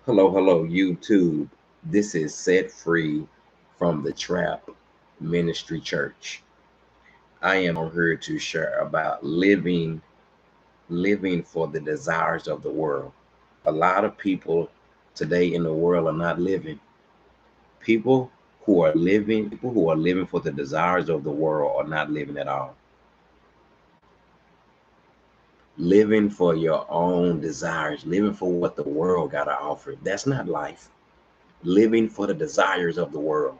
Hello, YouTube. This is Set Free from the Trap Ministry Church. I am on here to share about living for the desires of the world. A lot of people today in the world are not living. People who are living for the desires of the world are not living at all. Living for your own desires, living for what the world got to offer. That's not life. Living for the desires of the world.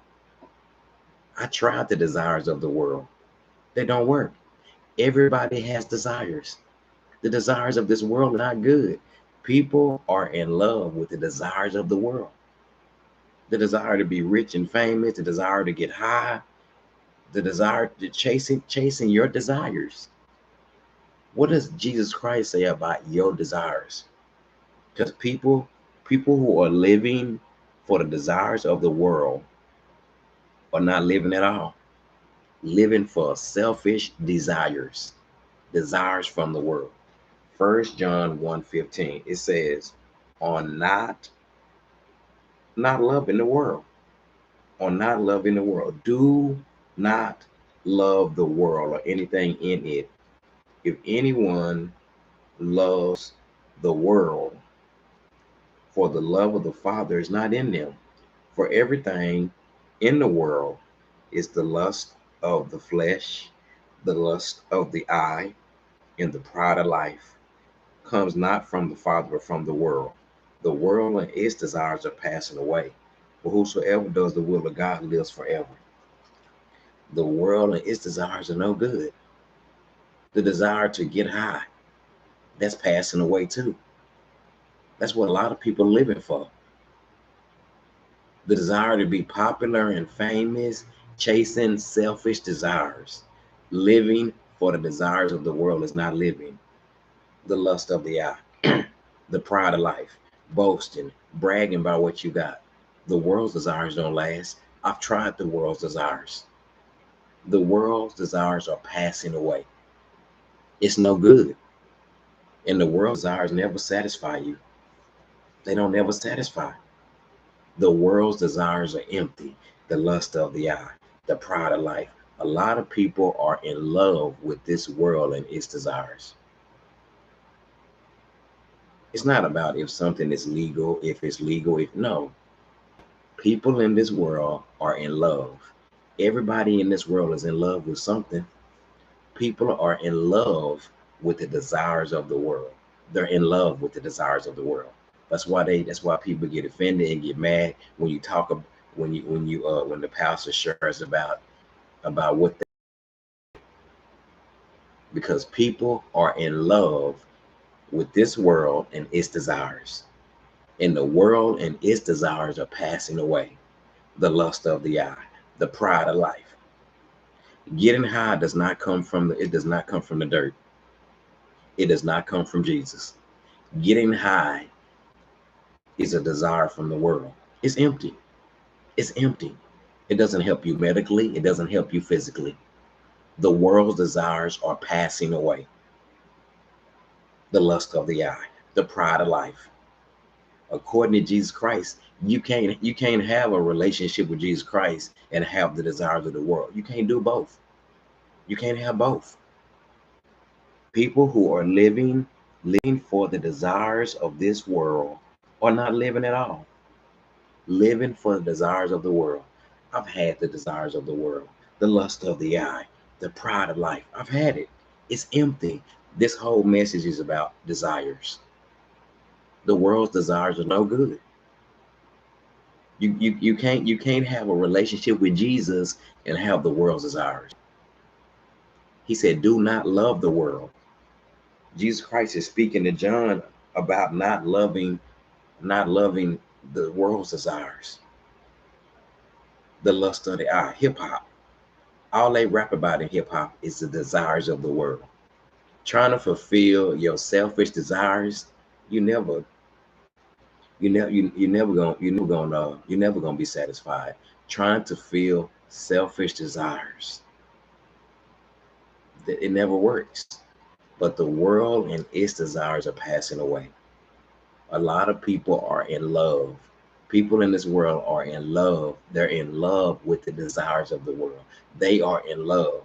I tried the desires of the world. They don't work. Everybody has desires. The desires of this world are not good. People are in love with the desires of the world. The desire to be rich and famous, the desire to get high, the desire to chasing your desires. What does Jesus Christ say about your desires? Because people who are living for the desires of the world are not living at all. Living for selfish desires from the world. First John 1:15, it says, on not loving the world, on not loving the world. Do not love the world or anything in it. If anyone loves the world, for the love of the Father is not in them. For everything in the world is the lust of the flesh, the lust of the eye, and the pride of life comes not from the Father, but from the world. The world and its desires are passing away, but whosoever does the will of God lives forever. The world and its desires are no good. The desire to get high, that's passing away too. That's what a lot of people are living for. The desire to be popular and famous, chasing selfish desires. Living for the desires of the world is not living. The lust of the eye, the pride of life, boasting, bragging about what you got. The world's desires don't last. I've tried the world's desires. The world's desires are passing away. It's no good. And the world's desires never satisfy you. They don't never satisfy. The world's desires are empty. The lust of the eye, the pride of life. A lot of people are in love with this world and its desires. It's not about if something is legal, if it's legal, if no. People in this world are in love. Everybody in this world is in love with something. People are in love with the desires of the world. They're in love with the desires of the world. That's why people get offended and get mad when you talk when the pastor shares about what they, because people are in love with this world and its desires. And the world and its desires are passing away. The lust of the eye, the pride of life. Getting high does not come from the dirt. It does not come from Jesus. Getting high is a desire from the world. It's empty. It's empty. It doesn't help you medically. It doesn't help you physically. The world's desires are passing away. The lust of the eye, the pride of life. According to Jesus Christ, you can't have a relationship with Jesus Christ and have the desires of the world. You can't do both. You can't have both. People who are living for the desires of this world are not living at all. Living for the desires of the world. I've had the desires of the world, the lust of the eye, the pride of life. I've had it. It's empty. This whole message is about desires. The world's desires are no good. You can't have a relationship with Jesus and have the world's desires. He said, "Do not love the world." Jesus Christ is speaking to John about not loving the world's desires, the lust of the eye, hip hop. All they rap about in hip hop is the desires of the world. Trying to fulfill your selfish desires, you never, you never gonna be satisfied. Trying to feel selfish desires, that it never works. But the world and its desires are passing away. A lot of people are in love. People in this world are in love. They're in love with the desires of the world. They are in love.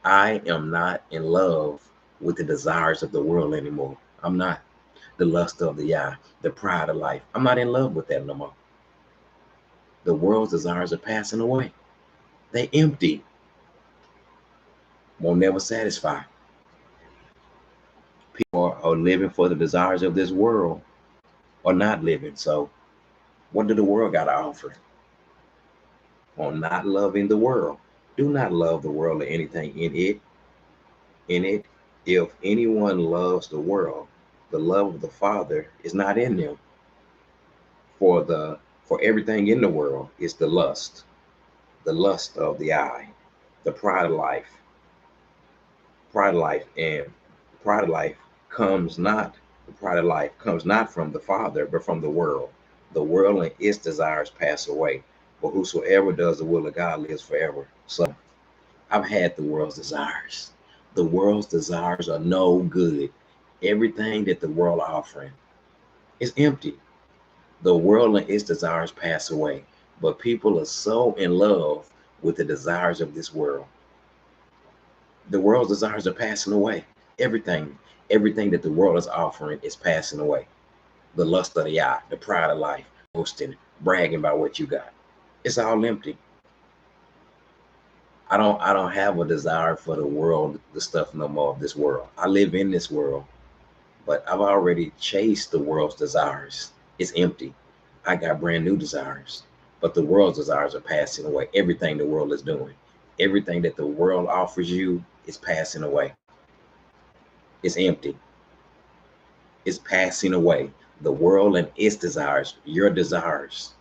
I am not in love with the desires of the world anymore. I'm not. The lust of the eye, the pride of life. I'm not in love with that no more. The world's desires are passing away. They empty, won't never satisfy. People are living for the desires of this world or not living. So what do the world got to offer? On not loving the world. Do not love the world or anything in it. In it, if anyone loves the world, the love of the Father is not in them. For everything in the world is the lust of the eye, the pride of life, and pride of life comes not. The pride of life comes not from the Father, but from the world. The world and its desires pass away, but whosoever does the will of God lives forever. So I've had the world's desires. The world's desires are no good. Everything that the world offering is empty. The world and its desires pass away, but people are so in love with the desires of this world. The world's desires are passing away. Everything, everything that the world is offering is passing away. The lust of the eye, the pride of life, boasting, bragging about what you got. It's all empty. I don't have a desire for the world, the stuff no more of this world. I live in this world, but I've already chased the world's desires. It's empty. I got brand new desires, but the world's desires are passing away. Everything the world is doing, everything that the world offers you is passing away. It's empty. It's passing away. The world and its desires, your desires,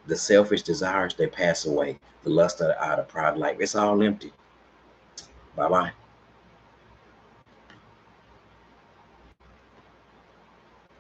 the selfish desires, they pass away. The lust of the eye, the pride of life, it's all empty. Bye bye.